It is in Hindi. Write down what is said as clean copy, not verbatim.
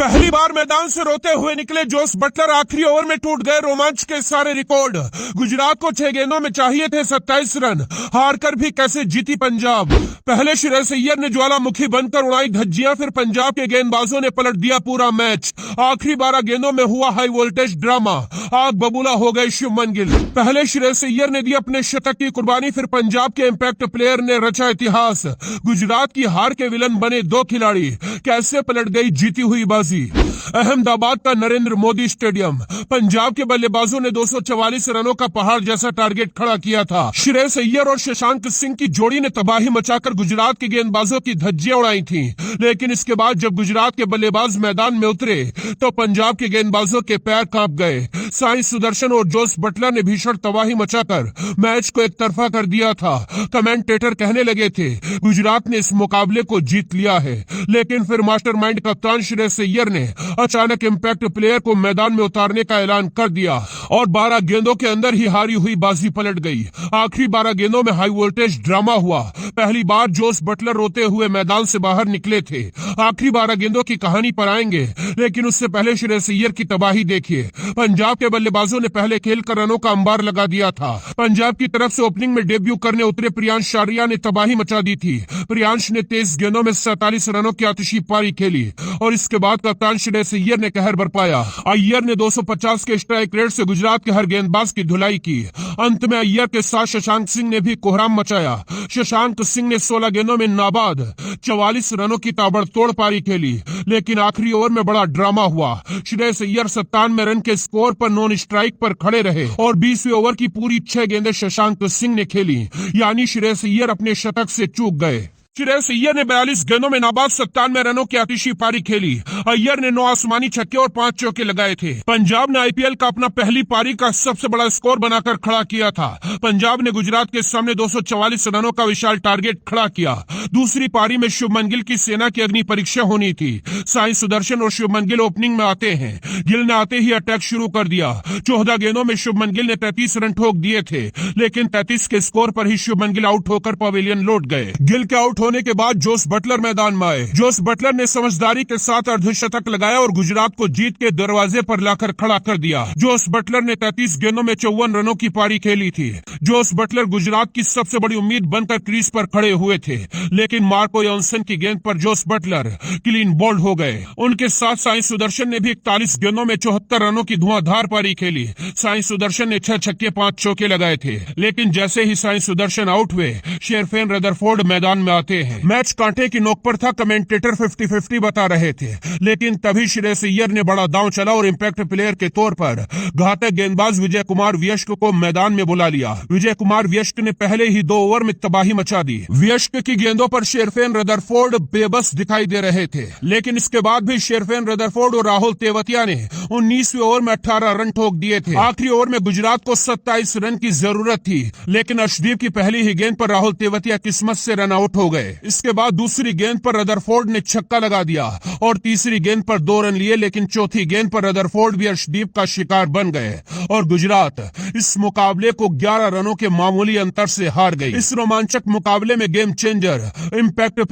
पहली बार मैदान से रोते हुए निकले जोस बटलर, आखिरी ओवर में टूट गए रोमांच के सारे रिकॉर्ड। गुजरात को 6 गेंदों में चाहिए थे 27 रन, हारकर भी कैसे जीती पंजाब। पहले श्रेयस अय्यर ने ज्वालामुखी बनकर उड़ाई धज्जियां, फिर पंजाब के गेंदबाजों ने पलट दिया पूरा मैच। आखिरी 12 गेंदों में हुआ हाई वोल्टेज ड्रामा, आग बबूला हो गए शुभमन गिल। पहले श्रेयस अय्यर ने दी अपने शतक की कुर्बानी, फिर पंजाब के इंपैक्ट प्लेयर ने रचा इतिहास। गुजरात की हार के विलन बने 2 खिलाड़ी, कैसे पलट गई जीती हुई बाजी। अहमदाबाद का नरेंद्र मोदी स्टेडियम, पंजाब के बल्लेबाजों ने 244 रनों का पहाड़ जैसा टारगेट खड़ा किया था। श्रेयस अय्यर और शशांक सिंह की जोड़ी ने तबाही मचाकर गुजरात के गेंदबाजों की धज्जियां उड़ाई थीं। लेकिन इसके बाद जब गुजरात के बल्लेबाज मैदान में उतरे तो पंजाब के गेंदबाजों के पैर कांप गए। साई सुदर्शन और जोस बटलर ने भीषण तबाही मचाकर मैच को एक तरफा कर दिया था। कमेंटेटर कहने लगे थे गुजरात ने इस मुकाबले को जीत लिया है, लेकिन फिर मास्टरमाइंड कप्तान श्रेयस अय्यर ने अचानक इंपैक्ट प्लेयर को मैदान में उतारने का ऐलान कर दिया और 12 गेंदों के अंदर ही हारी हुई बाजी पलट गई। आखिरी 12 गेंदों में हाई वोल्टेज ड्रामा हुआ। पहली बार जोस बटलर रोते हुए मैदान से बाहर निकले थे। आखिरी 12 गेंदों की कहानी पर आएंगे, लेकिन उससे पहले श्रेयस अय्यर की तबाही देखिए। पंजाब के बल्लेबाजों ने पहले खेल कर रनों का अंबार लगा दिया था। पंजाब की तरफ से ओपनिंग में डेब्यू करने उतरे प्रियांश शारिया ने तबाही मचा दी थी। प्रियांश ने 23 गेंदों में 47 रनों की आतिशी पारी खेली और इसके बाद कप्तान श्रेयस अय्यर ने कहर बरपाया। अय्यर ने 250 के स्ट्राइक रेट से गुजरात के हर गेंदबाज की धुलाई की। अंत में अय्यर के साथ शशांक सिंह ने भी कोहराम मचाया। शशांक सिंह ने 16 गेंदों में नाबाद 44 रनों की ताबड़तोड़ पारी खेली, लेकिन आखिरी ओवर में बड़ा ड्रामा हुआ। श्रेयस अय्यर 97 रन के स्कोर पर नॉन स्ट्राइक पर खड़े रहे और 20वें ओवर की पूरी 6 गेंदें शशांक सिंह ने खेली, यानी श्रेयस अय्यर अपने शतक से चूक गए। श्रेयस अय्यर ने 42 गेंदों में नाबाद 97 रनों की आतिशी पारी खेली। अय्यर ने 9 आसमानी छक्के और 5 चौके लगाए थे। पंजाब ने आईपीएल का अपना पहली पारी का सबसे बड़ा स्कोर बनाकर खड़ा किया था। पंजाब ने गुजरात के सामने 244 रनों का विशाल टारगेट खड़ा किया। दूसरी पारी में शुभमन गिल की सेना की अग्नि परीक्षा होनी थी। साई सुदर्शन और शुभमन गिल ओपनिंग में आते हैं। गिल ने आते ही अटैक शुरू कर दिया। 14 गेंदों में शुभमन गिल ने 33 रन ठोक दिए थे, लेकिन 33 के स्कोर पर ही शुभमन गिल आउट होकर पवेलियन लौट गए। गिल के आउट होने के बाद जोस बटलर मैदान में आए। जोस बटलर ने समझदारी के साथ अर्धशतक लगाया और गुजरात को जीत के दरवाजे पर लाकर खड़ा कर दिया। जोस बटलर ने 33 गेंदों में 54 रनों की पारी खेली थी। जोस बटलर गुजरात की सबसे बड़ी उम्मीद बनकर क्रीज पर खड़े हुए थे, लेकिन मार्को जॉनसन की गेंद पर जोस बटलर क्लीन बोल्ड हो गए। उनके साथ साई सुदर्शन ने भी 41 गेंदों में 74 रनों की धुआंधार पारी खेली। साई सुदर्शन ने 6 छक्के 5 चौके लगाए थे, लेकिन जैसे ही साई सुदर्शन आउट हुए शेरफेन रदरफोर्ड मैदान में आते हैं। मैच कांटे की नोक पर था। कमेंटेटर 50-50 बता रहे थे, लेकिन तभी श्रेयस अय्यर ने बड़ा दांव चला और इंपैक्ट प्लेयर के तौर पर घातक गेंदबाज विजय कुमार व्यस्क को मैदान में बुला लिया। विजय कुमार व्यस्क ने पहले ही 2 ओवर में तबाही मचा दी। व्यस्क की गेंदों पर शेरफेन रदरफोर्ड बेबस दिखाई दे रहे थे, लेकिन इसके बाद भी शेरफेन रदरफोर्ड और राहुल तेवतिया ने 19वें ओवर में 18 रन ठोक दिए थे। आखिरी ओवर में गुजरात को 27 रन की जरूरत थी, लेकिन अर्शदीप की पहली ही गेंद पर राहुल तेवतिया किस्मत से रन आउट हो गए। इसके बाद दूसरी गेंद पर रदरफोर्ड ने छक्का लगा दिया और तीसरी गेंद पर 2 रन लिए, लेकिन चौथी गेंद पर रदरफोर्ड भी अर्शदीप का शिकार बन गए और गुजरात इस मुकाबले को 11 रनों के मामूली अंतर से हार गई। इस रोमांचक मुकाबले में गेम चेंजर इंपैक्ट